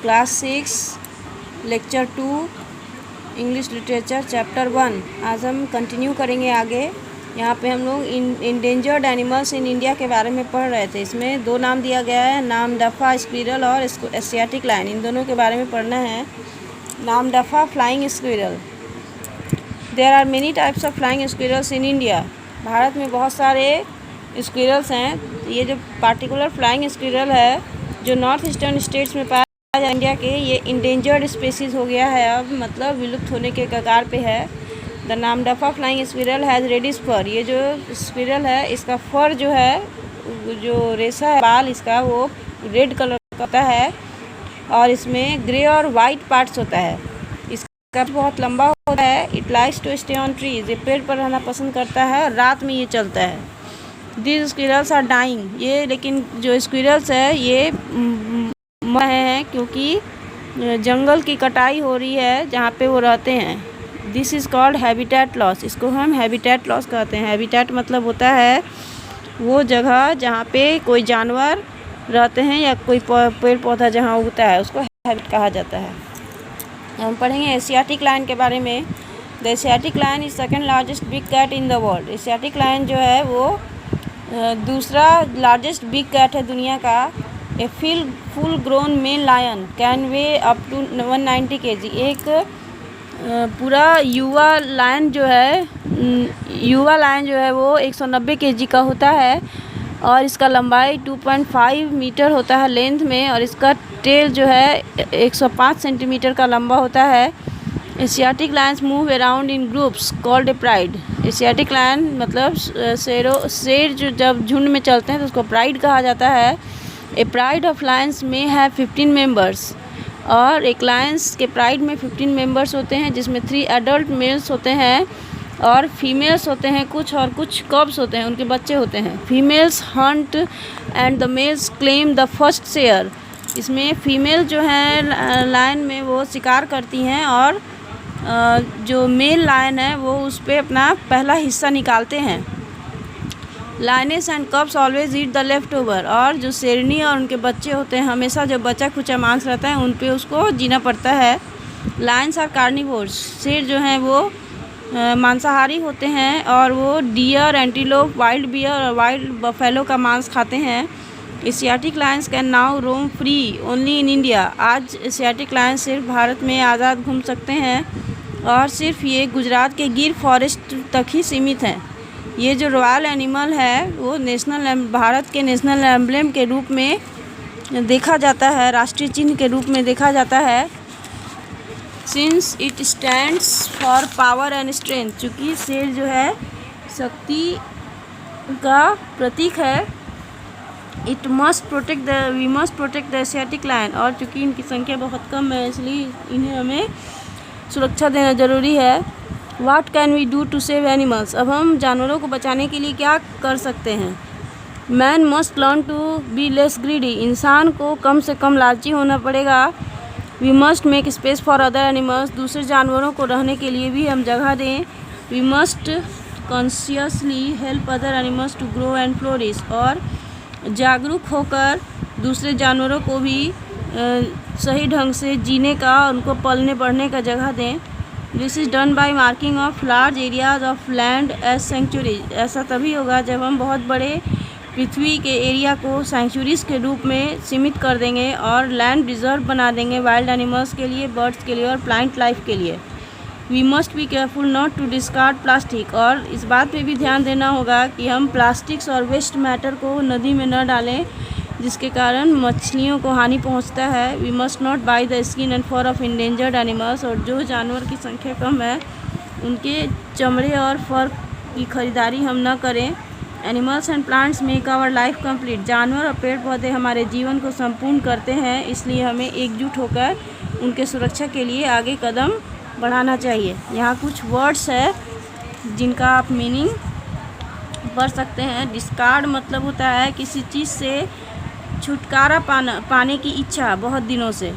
Class 6 lecture 2 English literature chapter 1। आज हम continue करेंगे आगे। यहाँ पे हम लोग इंडेंजर्ड एनिमल्स इन इंडिया के बारे में पढ़ रहे थे। इसमें दो नाम दिया गया है, नामदफा स्क्विरल और एशियाटिक लायन। इन दोनों के बारे में पढ़ना है। Namdapha flying squirrel. There are many types of flying squirrels in India. Bharat में बहुत सारे स्क्विरल्स हैं। ये जो पार्टिकुलर फ्लाइंग स्क्विरल है जो नॉर्थ ईस्टर्न स्टेट्स में पाया जाता है इंडिया के, ये इंडेंजर्ड स्पीसीज़ हो गया है, अब मतलब विलुप्त होने के कगार पे है। The Namdapha flying squirrel has reddish fur. ये जो स्क्विरल है इसका फर जो है, जो रेशा है, बाल इसका वो रेड कलर का होता है और इसमें ग्रे और वाइट पार्ट्स होता है। इसका बहुत लंबा होता है। It likes to stay on trees. ये पेड़ पर रहना पसंद करता है और रात में ये चलता है। This squirrels are dying. ये लेकिन जो स्क्विरल्स है ये मर रहे हैं क्योंकि जंगल की कटाई हो रही है जहाँ पे वो रहते हैं। This is called habitat loss. इसको हम हैबिटेट लॉस कहते हैं। हैबिटेट मतलब होता है वो जगह जहाँ पे कोई जानवर रहते हैं या कोई पेड़ पौधा जहाँ उगता है, उसको हैबिट कहा जाता है। हम पढ़ेंगे एशियाटिक लायन के बारे में। The Asiatic lion is second largest big cat in the world. Asiatic lion जो है वो दूसरा लार्जेस्ट बिग कैट है दुनिया का। A full grown male lion can weigh up to 190 kg। एक पूरा युवा लायन जो है वो 190 kg का होता है और इसका लंबाई 2.5 मीटर होता है लेंथ में, और इसका टेल जो है 105 सेंटीमीटर का लंबा होता है। Asiatic lions move around in groups called a pride. Asiatic lion मतलब शेर जो जब झुंड में चलते हैं तो उसको प्राइड कहा जाता है। ए प्राइड ऑफ लायंस में है 15 मेंबर्स, और एक लायंस के प्राइड में 15 मेंबर्स होते हैं जिसमें 3 एडल्ट मेल्स होते हैं और फीमेल्स होते हैं कुछ, और कुछ कब्स होते हैं, उनके बच्चे होते हैं। Females Hunt and the mails claim the first share. इसमें फीमेल जो है लायन में वो शिकार करती हैं और जो मेल लायन है वो उस पर अपना पहला हिस्सा निकालते हैं। Lioness and कब्स always eat the left over. और जो शेरनी और उनके बच्चे होते हैं हमेशा जो बचा खुचा मांस रहता है उन पे उसको जीना पड़ता है। Lions are carnivores. शेर जो हैं वो मांसाहारी होते हैं और वो डियर, एंटीलोप, वाइल्ड बियर और वाइल्ड बफेलो का मांस खाते हैं। Asiatic lions can now roam free only in India. आज एशियाटिक लायंस सिर्फ भारत में आज़ाद घूम सकते हैं और सिर्फ ये गुजरात के गिर फॉरेस्ट तक ही सीमित हैं। ये जो रॉयल एनिमल है वो भारत के नेशनल एम्ब्लेम के रूप में देखा जाता है, राष्ट्रीय चिन्ह के रूप में देखा जाता है। Since it stands for power and strength. चूँकि शेर जो है शक्ति का प्रतीक है। We must protect the Asiatic lion. और चूँकि इनकी संख्या बहुत कम है इसलिए इन्हें हमें सुरक्षा देना ज़रूरी है। What can we do to save animals. अब हम जानवरों को बचाने के लिए क्या कर सकते हैं। Man must learn to be less greedy. इंसान को कम से कम लालची होना पड़ेगा। We must make space for other animals. दूसरे जानवरों को रहने के लिए भी हम जगह दें। We must consciously help other animals to grow and flourish. और जागरूक होकर दूसरे जानवरों को भी सही ढंग से जीने का, उनको पलने बढ़ने का जगह दें। This is done by marking off large areas of land as sanctuaries. ऐसा तभी होगा जब हम बहुत बड़े पृथ्वी के एरिया को सेंचुरीज के रूप में सीमित कर देंगे और लैंड रिजर्व बना देंगे वाइल्ड एनिमल्स के लिए, बर्ड्स के लिए और प्लांट लाइफ के लिए। We must be careful not to discard plastic. और इस बात पे भी ध्यान देना होगा कि हम प्लास्टिक्स और वेस्ट मैटर को नदी में न डालें जिसके कारण मछलियों को हानि पहुंचता है। We must not buy the skin and fur of endangered animals. और जो जानवर की संख्या कम है उनके चमड़े और फर की खरीदारी हम न करें। Animals and plants make our life complete. जानवर और पेड़ पौधे हमारे जीवन को संपूर्ण करते हैं, इसलिए हमें एकजुट होकर उनके सुरक्षा के लिए आगे कदम बढ़ाना चाहिए। यहाँ कुछ वर्ड्स है जिनका आप मीनिंग पढ़ सकते हैं। डिस्कार्ड मतलब होता है किसी चीज़ से छुटकारा पाने की इच्छा बहुत दिनों से।